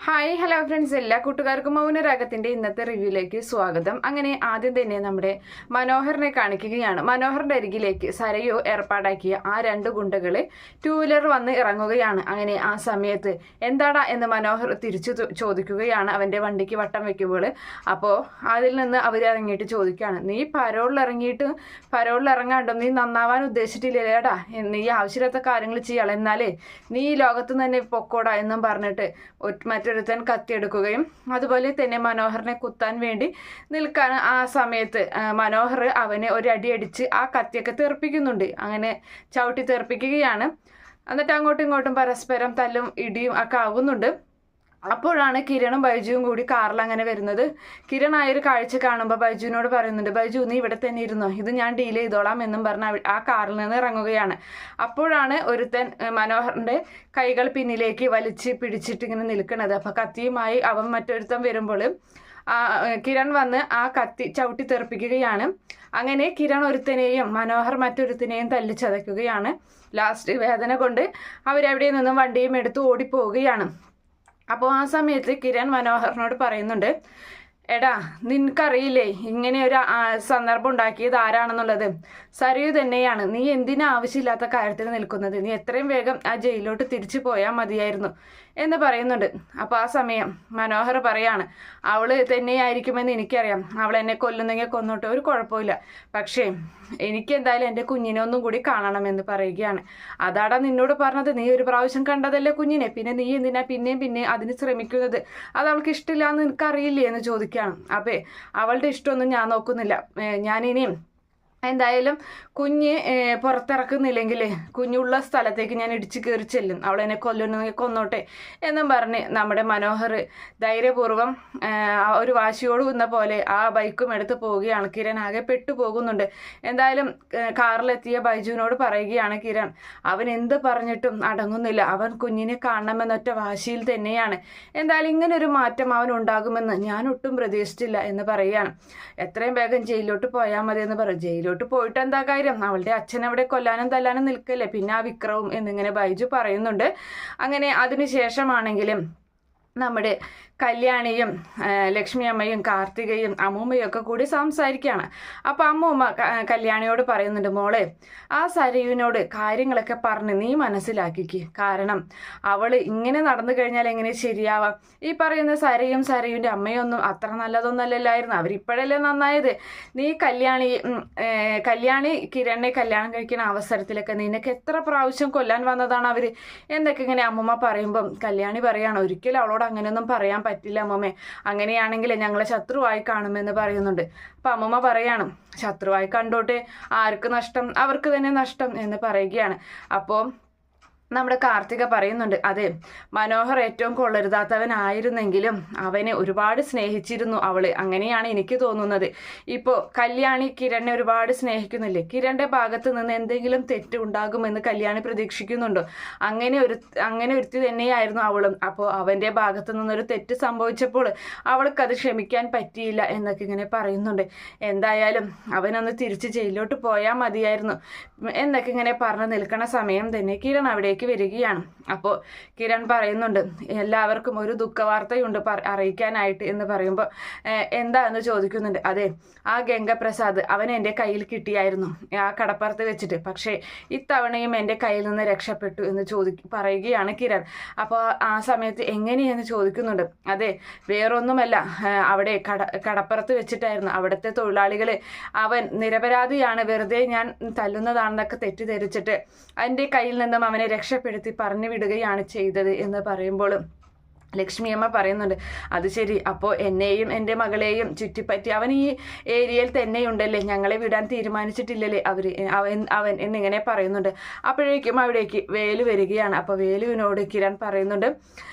Hi hello friends, എല്ലാ കൂട്ടുകാർക്കും മൗനരാഗത്തിന്റെ ഇന്നത്തെ റിവ്യൂയിലേക്ക് സ്വാഗതം. അങ്ങനെ ആദ്യം തന്നെ നമ്മുടെ മനോഹറിനെ കാണിക്കുകയാണ്. മനോഹറിന്റെ അരികിലേക്ക് സരയു ഏർപ്പാടാക്കിയ ആ രണ്ട് ഗുണ്ടകള് ടൂ വീലർ വന്ന് ഇറങ്ങുകയാണ്. അങ്ങനെ ആ സമയത്ത് എന്താടാ എന്ന് മനോഹർ തിരിച്ചു ചോദിക്കുകയാണ് അവന്റെ വണ്ടിക്ക് വട്ടം വെക്കുമ്പോൾ. അപ്പോൾ അതിൽ നിന്ന് അവർ ഇറങ്ങിയിട്ട് ചോദിക്കുകയാണ്, നീ പരോളിൽ ഇറങ്ങാണ്ടോ, നീ നന്നാവാൻ ഉദ്ദേശിച്ചിട്ടില്ലേടാ, നീ ആവശ്യമില്ലാത്ത കാര്യങ്ങൾ ചെയ്യാം, എന്നാലേ നീ ഈ ലോകത്ത് തന്നെ പൊക്കോടാ എന്നും പറഞ്ഞിട്ട് മറ്റൊരുത്തൻ കത്തിയെടുക്കുകയും അതുപോലെ തന്നെ മനോഹറിനെ കുത്താൻ വേണ്ടി നിൽക്കാൻ ആ സമയത്ത് മനോഹർ അവനെ ഒരു അടിയടിച്ച് ആ കത്തിയൊക്കെ തെറിപ്പിക്കുന്നുണ്ട്. അങ്ങനെ ചവിട്ടി തെറിപ്പിക്കുകയാണ്. എന്നിട്ട് അങ്ങോട്ടും ഇങ്ങോട്ടും പരസ്പരം തല്ലും ഇടിയും ഒക്കെ ആകുന്നുണ്ട്. അപ്പോഴാണ് കിരണും ബൈജുവും കൂടി കാറിൽ അങ്ങനെ വരുന്നത്. കിരൺ ആ ഒരു കാഴ്ച കാണുമ്പോൾ ബൈജുവിനോട് പറയുന്നുണ്ട്, ബൈജു നീ ഇവിടെ തന്നെ ഇരുന്നോ, ഇത് ഞാൻ ഡീൽ ചെയ്തോളാം എന്നും പറഞ്ഞ് ആ കാറിൽ നിന്ന് ഇറങ്ങുകയാണ്. അപ്പോഴാണ് ഒരുത്തൻ മനോഹറിന്റെ കൈകൾ പിന്നിലേക്ക് വലിച്ച് പിടിച്ചിട്ട് ഇങ്ങനെ നിൽക്കുന്നത്. അപ്പൊ കത്തിയുമായി അവൻ മറ്റൊരുത്തൻ വരുമ്പോൾ കിരൺ വന്ന് ആ കത്തി ചവിട്ടി തെറിപ്പിക്കുകയാണ്. അങ്ങനെ കിരൺ ഒരുത്തനെയും മനോഹർ മറ്റൊരുത്തനെയും തല്ലിച്ചതയ്ക്കുകയാണ്. ലാസ്റ്റ് വേദന കൊണ്ട് അവരെവിടെ നിന്നും വണ്ടിയും എടുത്ത് ഓടിപ്പോവുകയാണ്. അപ്പോൾ ആ സമയത്ത് കിരൺ മനോഹറിനോട് പറയുന്നുണ്ട്, എടാ നിനക്കറിയില്ലേ ഇങ്ങനെ ഒരു സന്ദർഭം ഉണ്ടാക്കിയത് ആരാണെന്നുള്ളത്? സരയു തന്നെയാണ്. നീ എന്തിനാ ആവശ്യമില്ലാത്ത കാര്യത്തിൽ നിൽക്കുന്നത്? നീ എത്രയും വേഗം ആ ജയിലിലോട്ട് തിരിച്ചു പോയാൽ മതിയായിരുന്നു എന്ന് പറയുന്നുണ്ട്. അപ്പോൾ ആ സമയം മനോഹർ പറയാണ്, അവള് തന്നെയായിരിക്കുമെന്ന് എനിക്കറിയാം, അവൾ എന്നെ കൊല്ലുന്നെങ്കിൽ കൊന്നോട്ടെ, ഒരു കുഴപ്പമില്ല, പക്ഷേ എനിക്ക് എന്തായാലും എൻ്റെ കുഞ്ഞിനെ ഒന്നും കൂടി കാണണമെന്ന് പറയുകയാണ്. അതാടാ നിന്നോട് പറഞ്ഞത്, നീ ഒരു പ്രാവശ്യം കണ്ടതല്ലേ കുഞ്ഞിനെ, പിന്നെ നീ എന്തിനാ പിന്നെയും അതിന് ശ്രമിക്കുന്നത്? അത് അവൾക്ക് ഇഷ്ടമില്ല എന്ന് നിനക്കറിയില്ലേ എന്ന് ചോദിക്കുകയാണ്. അപ്പേ അവളുടെ ഇഷ്ടമൊന്നും ഞാൻ നോക്കുന്നില്ല, ഞാനിനിയും എന്തായാലും കുഞ്ഞ് പുറത്തിറക്കുന്നില്ലെങ്കിൽ കുഞ്ഞുള്ള സ്ഥലത്തേക്ക് ഞാൻ ഇടിച്ചു കയറി ചെല്ലും, അവളെന്നെ കൊല്ലുന്നെങ്കിൽ കൊന്നോട്ടെ എന്നും പറഞ്ഞ് നമ്മുടെ മനോഹർ ധൈര്യപൂർവ്വം ഒരു വാശിയോട് വന്ന പോലെ ആ ബൈക്കും എടുത്ത് പോവുകയാണ്. കിരൺ ആകെ പെട്ടുപോകുന്നുണ്ട്. എന്തായാലും കാറിലെത്തിയ ബൈജുവിനോട് പറയുകയാണ് കിരൺ, അവൻ എന്ത് പറഞ്ഞിട്ടും അടങ്ങുന്നില്ല, അവൻ കുഞ്ഞിനെ കാണണമെന്നൊറ്റ വാശിയിൽ തന്നെയാണ്. എന്തായാലും ഇങ്ങനൊരു മാറ്റം അവൻ ഉണ്ടാകുമെന്ന് ഞാൻ ഒട്ടും പ്രതീക്ഷിച്ചില്ല എന്ന് പറയുകയാണ്. എത്രയും വേഗം ജയിലിലോട്ട് പോയാൽ മതി എന്ന് പറയും. ജയിലിലോട്ട് പോയിട്ട് എന്താ കാര്യം, അവളുടെ അച്ഛൻ അവിടെ കൊല്ലാനും തല്ലാനും നിൽക്കല്ലേ, പിന്നെ ആ വിക്രവും എന്നിങ്ങനെ ബൈജു പറയുന്നുണ്ട്. അങ്ങനെ അതിനുശേഷമാണെങ്കിലും നമ്മുടെ കല്യാണിയും ലക്ഷ്മി അമ്മയും കാർത്തികയും അമ്മൂമ്മയും ഒക്കെ കൂടി സംസാരിക്കുകയാണ്. അപ്പോൾ അമ്മൂമ്മ കല്യാണിയോട് പറയുന്നുണ്ട്, മോളെ ആ സരയുവിനോട് കാര്യങ്ങളൊക്കെ പറഞ്ഞ് നീ മനസ്സിലാക്കിക്ക്, കാരണം അവൾ ഇങ്ങനെ നടന്നു കഴിഞ്ഞാൽ എങ്ങനെ ശരിയാവാം? ഈ പറയുന്ന സരയുവിൻ്റെ അമ്മയൊന്നും അത്ര നല്ലതൊന്നല്ലായിരുന്നു, അവരിപ്പോഴല്ലേ നന്നായത്. നീ കല്യാണി കിരണിനെ കല്യാണം കഴിക്കുന്ന അവസരത്തിലൊക്കെ നിനക്ക് എത്ര പ്രാവശ്യം കൊല്ലാൻ വന്നതാണ് അവർ എന്നൊക്കെ ഇങ്ങനെ അമ്മൂമ്മ പറയുമ്പം കല്യാണി പറയാണ്, ഒരിക്കലും അവളോട് അങ്ങനെയൊന്നും പറയാൻ പറ്റില്ല അമ്മമ്മേ, അങ്ങനെയാണെങ്കിൽ ഞങ്ങളെ ശത്രുവായി കാണുമെന്ന് പറയുന്നുണ്ട്. അപ്പൊ അമ്മമ്മ പറയാണ്, ശത്രുവായി കണ്ടോട്ടെ, ആർക്ക് നഷ്ടം, അവർക്ക് തന്നെ നഷ്ടം എന്ന് പറയുകയാണ്. അപ്പോൾ നമ്മുടെ കാർത്തിക പറയുന്നുണ്ട്, അതെ മനോഹർ ഏറ്റവും കൊള്ളരുതാത്തവനായിരുന്നെങ്കിലും അവനെ ഒരുപാട് സ്നേഹിച്ചിരുന്നു അവള്, അങ്ങനെയാണ് എനിക്ക് തോന്നുന്നത്. ഇപ്പോൾ കല്യാണി കിരണിനെ ഒരുപാട് സ്നേഹിക്കുന്നില്ലേ, കിരണിന്റെ ഭാഗത്ത് നിന്ന് എന്തെങ്കിലും തെറ്റ് ഉണ്ടാകുമെന്ന് കല്യാണി പ്രതീക്ഷിക്കുന്നുണ്ടോ? അങ്ങനെ ഒരുത്തി തന്നെയായിരുന്നു അവളും. അപ്പോൾ അവന്റെ ഭാഗത്ത് നിന്നൊരു തെറ്റ് സംഭവിച്ചപ്പോൾ അവൾക്കത് ക്ഷമിക്കാൻ പറ്റിയില്ല എന്നൊക്കെ ഇങ്ങനെ പറയുന്നുണ്ട്. എന്തായാലും അവനൊന്ന് തിരിച്ച് ജയിലിലോട്ട് പോയാൽ മതിയായിരുന്നു എന്നൊക്കെ ഇങ്ങനെ പറഞ്ഞു നിൽക്കുന്ന സമയം തന്നെ കിരൺ അവിടെ വരികയാണ്. അപ്പോൾ കിരൺ പറയുന്നുണ്ട്, എല്ലാവർക്കും ഒരു ദുഃഖവാർത്തയുണ്ട് അറിയിക്കാനായിട്ട് എന്ന് പറയുമ്പോൾ എന്താ എന്ന് ചോദിക്കുന്നുണ്ട്. അതെ ആ ഗംഗപ്രസാദ് അവൻ എൻ്റെ കയ്യിൽ കിട്ടിയായിരുന്നു ആ കടപ്പുറത്ത് വെച്ചിട്ട്, പക്ഷേ ഇത്തവണയും എൻ്റെ കയ്യിൽ നിന്ന് രക്ഷപ്പെട്ടു എന്ന് പറയുകയാണ് കിരൺ. അപ്പോൾ ആ സമയത്ത് എങ്ങനെയെന്ന് ചോദിക്കുന്നുണ്ട്. അതെ വേറൊന്നുമല്ല, അവിടെ കടപ്പുറത്ത് വെച്ചിട്ടായിരുന്നു, അവിടുത്തെ തൊഴിലാളികൾ അവൻ നിരപരാധിയാണ്, വെറുതെ ഞാൻ തല്ലുന്നതാണെന്നൊക്കെ തെറ്റിദ്ധരിച്ചിട്ട് എൻ്റെ കയ്യിൽ നിന്നും അവനെ രക്ഷപ്പെടുത്തി പറഞ്ഞു വിടുകയാണ് ചെയ്തത് എന്ന് പറയുമ്പോൾ ലക്ഷ്മിയമ്മ പറയുന്നുണ്ട്, അത് ശരി, അപ്പോൾ എന്നെയും എൻ്റെ മകളെയും ചുറ്റിപ്പറ്റി അവൻ ഈ ഏരിയയിൽ തന്നെയുണ്ടല്ലേ, ഞങ്ങളെ വിടാൻ തീരുമാനിച്ചിട്ടില്ലല്ലേ അവൻ എന്നിങ്ങനെ പറയുന്നുണ്ട്. അപ്പോഴേക്കും അവിടേക്ക് വേലു വരികയാണ്. അപ്പോൾ വേലുവിനോട് കിരൺ പറയുന്നുണ്ട്,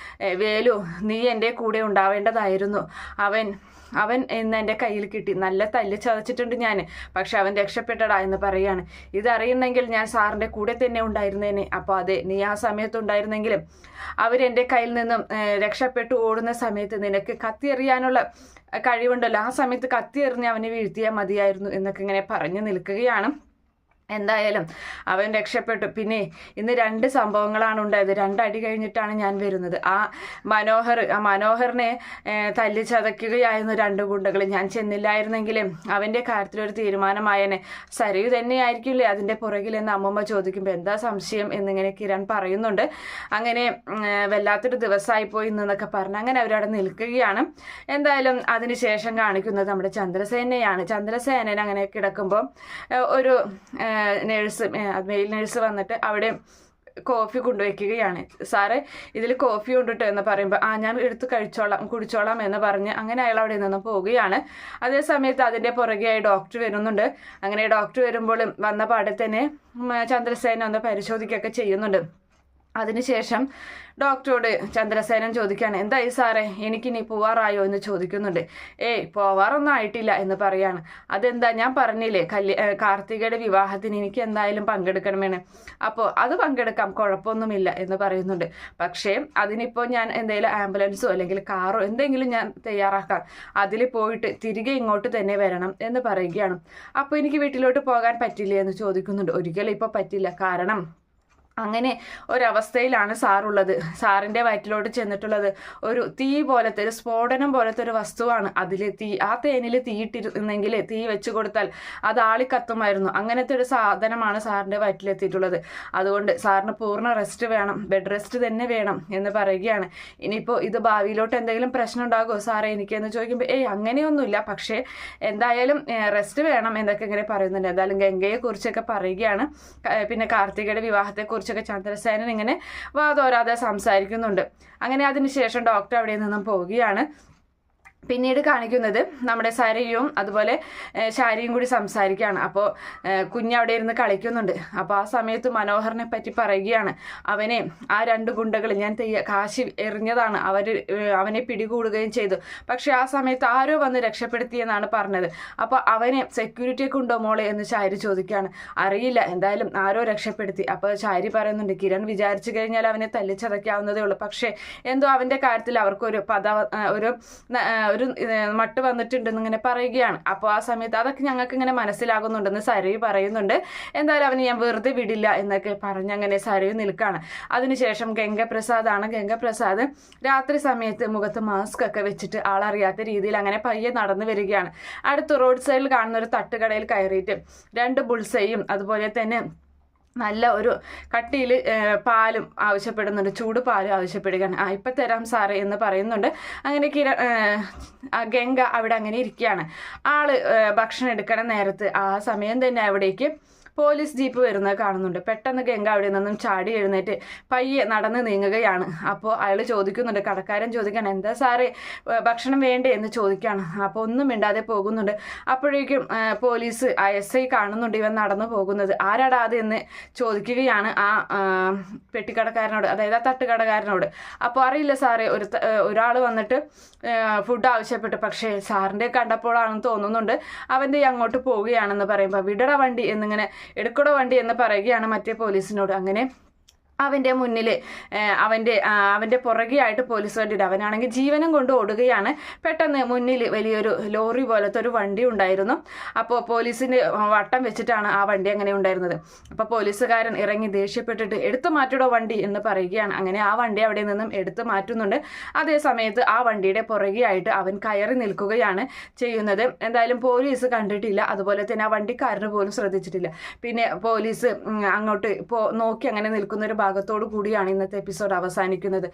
വേലു നീ എൻ്റെ കൂടെ ഉണ്ടാവേണ്ടതായിരുന്നു, അവൻ ഇന്ന് എൻ്റെ കയ്യിൽ കിട്ടി, നല്ല തല്ല് ചതച്ചിട്ടുണ്ട് ഞാൻ, പക്ഷെ അവൻ രക്ഷപ്പെട്ടടാ എന്ന് പറയാണ്. ഇതറിയുന്നെങ്കിൽ ഞാൻ സാറിൻ്റെ കൂടെ തന്നെ ഉണ്ടായിരുന്നേനെ. അപ്പോൾ അതെ നീ ആ സമയത്തുണ്ടായിരുന്നെങ്കിലും അവരെൻ്റെ കയ്യിൽ നിന്നും രക്ഷപ്പെട്ടു ഓടുന്ന സമയത്ത് നിനക്ക് കത്തി എറിയാനുള്ള കഴിവുണ്ടല്ലോ, ആ സമയത്ത് കത്തി എറിഞ്ഞ് അവനെ വീഴ്ത്തിയാൽ മതിയായിരുന്നു എന്നൊക്കെ ഇങ്ങനെ പറഞ്ഞു നിൽക്കുകയാണ്. എന്തായാലും അവൻ രക്ഷപ്പെട്ടു. പിന്നെ ഇന്ന് 2 സംഭവങ്ങളാണ് ഉണ്ടായത്. 2 അടി കഴിഞ്ഞിട്ടാണ് ഞാൻ വരുന്നത്. ആ മനോഹറിനെ തല്ലിച്ചതയ്ക്കുകയായിരുന്നു 2 ഗുണ്ടകൾ. ഞാൻ ചെന്നില്ലായിരുന്നെങ്കിലും അവൻ്റെ കാര്യത്തിലൊരു തീരുമാനമായേനെ. സരയു തന്നെയായിരിക്കില്ലേ അതിൻ്റെ പുറകിലെന്ന് അമ്മമ്മ ചോദിക്കുമ്പോൾ എന്താ സംശയം എന്നിങ്ങനെ കിരൺ പറയുന്നുണ്ട്. അങ്ങനെ വല്ലാത്തൊരു ദിവസമായി പോയി എന്നൊക്കെ പറഞ്ഞ് അങ്ങനെ അവരവിടെ നിൽക്കുകയാണ്. എന്തായാലും അതിനുശേഷം കാണിക്കുന്നത് നമ്മുടെ ചന്ദ്രസേനയാണ്. ചന്ദ്രസേനൻ അങ്ങനെ കിടക്കുമ്പോൾ ഒരു മെയിൽ നേഴ്സ് വന്നിട്ട് അവിടെ കോഫി കൊണ്ടുവയ്ക്കുകയാണ്. സാറേ ഇതിൽ കോഫി കൊണ്ടിട്ടോ എന്ന് പറയുമ്പോൾ ഞാൻ എടുത്ത് കുടിച്ചോളാം എന്ന് പറഞ്ഞ് അങ്ങനെ അയാൾ അവിടെ നിന്നും പോവുകയാണ്. അതേ സമയത്ത് അതിൻ്റെ പുറകെയായി ഡോക്ടർ വരുന്നുണ്ട്. അങ്ങനെ ഡോക്ടർ വരുമ്പോൾ വന്ന പാടെ തന്നെ ചന്ദ്രസേന ഒന്ന് പരിശോധിക്കുകയൊക്കെ ചെയ്യുന്നുണ്ട്. അതിനുശേഷം ഡോക്ടറോട് ചന്ദ്രസേനൻ ചോദിക്കുകയാണ്, എന്തായി സാറേ എനിക്കിനി പോവാറായോ എന്ന് ചോദിക്കുന്നുണ്ട്. പോവാറൊന്നും ആയിട്ടില്ല എന്ന് പറയാണ്. അതെന്താ, ഞാൻ പറഞ്ഞില്ലേ കാർത്തികയുടെ വിവാഹത്തിന് എനിക്ക് എന്തായാലും പങ്കെടുക്കണമെന്ന്. അപ്പോൾ അത് പങ്കെടുക്കാം, കുഴപ്പമൊന്നുമില്ല എന്ന് പറയുന്നുണ്ട്. പക്ഷേ അതിനിപ്പോൾ ഞാൻ എന്തെങ്കിലും ആംബുലൻസോ അല്ലെങ്കിൽ കാറോ എന്തെങ്കിലും ഞാൻ തയ്യാറാക്കാം, അതിൽ പോയിട്ട് തിരികെ ഇങ്ങോട്ട് തന്നെ വരണം എന്ന് പറയുകയാണ്. അപ്പോൾ എനിക്ക് വീട്ടിലോട്ട് പോകാൻ പറ്റില്ലേ എന്ന് ചോദിക്കുന്നുണ്ട്. ഒരിക്കലും ഇപ്പോൾ പറ്റില്ല, കാരണം അങ്ങനെ ഒരവസ്ഥയിലാണ് സാറുള്ളത്. സാറിൻ്റെ വയറ്റിലോട്ട് ചെന്നിട്ടുള്ളത് ഒരു തീ പോലത്തെ ഒരു സ്ഫോടനം പോലത്തെ ഒരു വസ്തുവാണ്. അതിൽ ആ തേനിൽ തീയിട്ടിരുന്നെങ്കിൽ തീ വെച്ച് കൊടുത്താൽ അത് ആളിക്കത്തുമായിരുന്നു. അങ്ങനത്തെ ഒരു സാധനമാണ് സാറിൻ്റെ വയറ്റിലെത്തിയിട്ടുള്ളത്. അതുകൊണ്ട് സാറിന് പൂർണ്ണ റെസ്റ്റ് വേണം, ബെഡ് റെസ്റ്റ് തന്നെ വേണം എന്ന് പറയുകയാണ്. ഇനിയിപ്പോൾ ഇത് ഭാവിയിലോട്ട് എന്തെങ്കിലും പ്രശ്നം ഉണ്ടാകുമോ സാറേ എനിക്കെന്ന് ചോദിക്കുമ്പോൾ അങ്ങനെയൊന്നുമില്ല, പക്ഷേ എന്തായാലും റെസ്റ്റ് വേണം എന്നൊക്കെ ഇങ്ങനെ പറയുന്നുണ്ട്. എന്തായാലും ഗംഗയെക്കുറിച്ചൊക്കെ പറയുകയാണ്. പിന്നെ കാർത്തികയുടെ വിവാഹത്തെക്കുറിച്ച് ചന്ദ്രസേനൻ ഇങ്ങനെ വാതോരാതെ സംസാരിക്കുന്നുണ്ട്. അങ്ങനെ അതിനുശേഷം ഡോക്ടർ അവിടെ നിന്നും പോവുകയാണ്. പിന്നീട് കാണിക്കുന്നത് നമ്മുടെ സരയും അതുപോലെ ശാരിയും കൂടി സംസാരിക്കുകയാണ്. അപ്പോൾ കുഞ്ഞവിടെ ഇരുന്ന് കളിക്കുന്നുണ്ട്. അപ്പോൾ ആ സമയത്ത് മനോഹറിനെ പറ്റി പറയുകയാണ്. അവനെ ആ 2 ഗുണ്ടകൾ ഞാൻ കാശി എറിഞ്ഞതാണ്, അവനെ പിടികൂടുകയും ചെയ്തു. പക്ഷെ ആ സമയത്ത് ആരോ വന്ന് രക്ഷപ്പെടുത്തിയെന്നാണ് പറഞ്ഞത്. അപ്പോൾ അവനെ സെക്യൂരിറ്റിയൊക്കെ ഉണ്ടോ മോളെ എന്ന് ശാരി ചോദിക്കുകയാണ്. അറിയില്ല, എന്തായാലും ആരോ രക്ഷപ്പെടുത്തി. അപ്പോൾ ശാരി പറയുന്നുണ്ട്, കിരൺ വിചാരിച്ചു കഴിഞ്ഞാൽ അവനെ തല്ലിച്ചതയ്ക്കാവുന്നതേ ഉള്ളൂ. പക്ഷേ എന്തോ അവൻ്റെ കാര്യത്തിൽ അവർക്കൊരു ഒരു മട്ട് വന്നിട്ടുണ്ടെന്ന് ഇങ്ങനെ പറയുകയാണ്. അപ്പോൾ ആ സമയത്ത് അതൊക്കെ ഞങ്ങൾക്ക് ഇങ്ങനെ മനസ്സിലാകുന്നുണ്ടെന്ന് സരയു പറയുന്നുണ്ട്. എന്തായാലും അവന് ഞാൻ വെറുതെ വിടില്ല എന്നൊക്കെ പറഞ്ഞങ്ങനെ സരയു നിൽക്കുകയാണ്. അതിനുശേഷം ഗംഗപ്രസാദ് രാത്രി സമയത്ത് മുഖത്ത് മാസ്ക് ഒക്കെ വെച്ചിട്ട് ആളറിയാത്ത രീതിയിൽ അങ്ങനെ പയ്യെ നടന്നു വരികയാണ്. അടുത്ത് റോഡ് സൈഡിൽ കാണുന്ന ഒരു തട്ടുകടയിൽ കയറിയിട്ട് 2 ബുൾസയും അതുപോലെ തന്നെ നല്ല ഒരു കട്ടിയിൽ പാലും ആവശ്യപ്പെടുന്നുണ്ട്, ചൂട് പാലും ആവശ്യപ്പെടുകയാണ്. ഇപ്പം തരാം സാറേ എന്ന് പറയുന്നുണ്ട്. അങ്ങനെ ഗംഗ അവിടെ അങ്ങനെ ഇരിക്കുകയാണ്. ഭക്ഷണം എടുക്കണ നേരത്ത് ആ സമയം തന്നെ അവിടേക്ക് പോലീസ് ജീപ്പ് വരുന്നത് കാണുന്നുണ്ട്. പെട്ടെന്ന് ഗംഗ അവിടെ നിന്നും ചാടി എഴുന്നേറ്റ് പയ്യെ നടന്ന് നീങ്ങുകയാണ്. അപ്പോൾ അയാൾ ചോദിക്കുന്നുണ്ട്, കടക്കാരൻ ചോദിക്കുകയാണ്, എന്താ സാറേ ഭക്ഷണം വേണ്ടേ എന്ന് ചോദിക്കുകയാണ്. അപ്പോൾ ഒന്നും മിണ്ടാതെ പോകുന്നുണ്ട്. അപ്പോഴേക്കും പോലീസ് SI കാണുന്നുണ്ട് ഇവൻ നടന്നു പോകുന്നത്. ആരാടാ അത് എന്ന് ചോദിക്കുകയാണ് ആ പെട്ടിക്കടക്കാരനോട്, അതായത് ആ തട്ടുകടക്കാരനോട്. അപ്പോൾ അറിയില്ല സാറേ, ഒരാൾ വന്നിട്ട് ഫുഡ് ആവശ്യപ്പെട്ടു, പക്ഷേ സാറിൻ്റെ കണ്ടപ്പോഴാണെന്ന് തോന്നുന്നുണ്ട് അവൻ്റെ അങ്ങോട്ട് പോവുകയാണെന്ന് പറയുമ്പോൾ വിടട വണ്ടി എന്നിങ്ങനെ എടുക്കടോ വണ്ടി എന്ന് പറയുകയാണ് മറ്റേ പോലീസിനോട്. അങ്ങനെ അവൻ്റെ മുന്നിൽ അവൻ്റെ പുറകെയായിട്ട് പോലീസ് വണ്ടി. അവനാണെങ്കിൽ ജീവനം കൊണ്ട് ഓടുകയാണ്. പെട്ടെന്ന് മുന്നിൽ വലിയൊരു ലോറി പോലത്തെ ഒരു വണ്ടി ഉണ്ടായിരുന്നു. അപ്പോൾ പോലീസിന് വട്ടം വെച്ചിട്ടാണ് ആ വണ്ടി അങ്ങനെ ഉണ്ടായിരുന്നത്. അപ്പോൾ പോലീസുകാരൻ ഇറങ്ങി ദേഷ്യപ്പെട്ടിട്ട് എടുത്തു മാറ്റിടോ വണ്ടി എന്ന് പറയുകയാണ്. അങ്ങനെ ആ വണ്ടി അവിടെ നിന്നും എടുത്തു മാറ്റുന്നുണ്ട്. അതേ സമയത്ത് ആ വണ്ടിയുടെ പുറകെയായിട്ട് അവൻ കയറി നിൽക്കുകയാണ് ചെയ്യുന്നത്. എന്തായാലും പോലീസ് കണ്ടിട്ടില്ല, അതുപോലെ തന്നെ ആ വണ്ടിക്കാരന് പോലും ശ്രദ്ധിച്ചിട്ടില്ല. പിന്നെ പോലീസ് അങ്ങോട്ട് നോക്കി അങ്ങനെ നിൽക്കുന്നൊരു ഭാഗത്തോടു കൂടിയാണ് ഇന്നത്തെ എപ്പിസോഡ് അവസാനിക്കുന്നത്.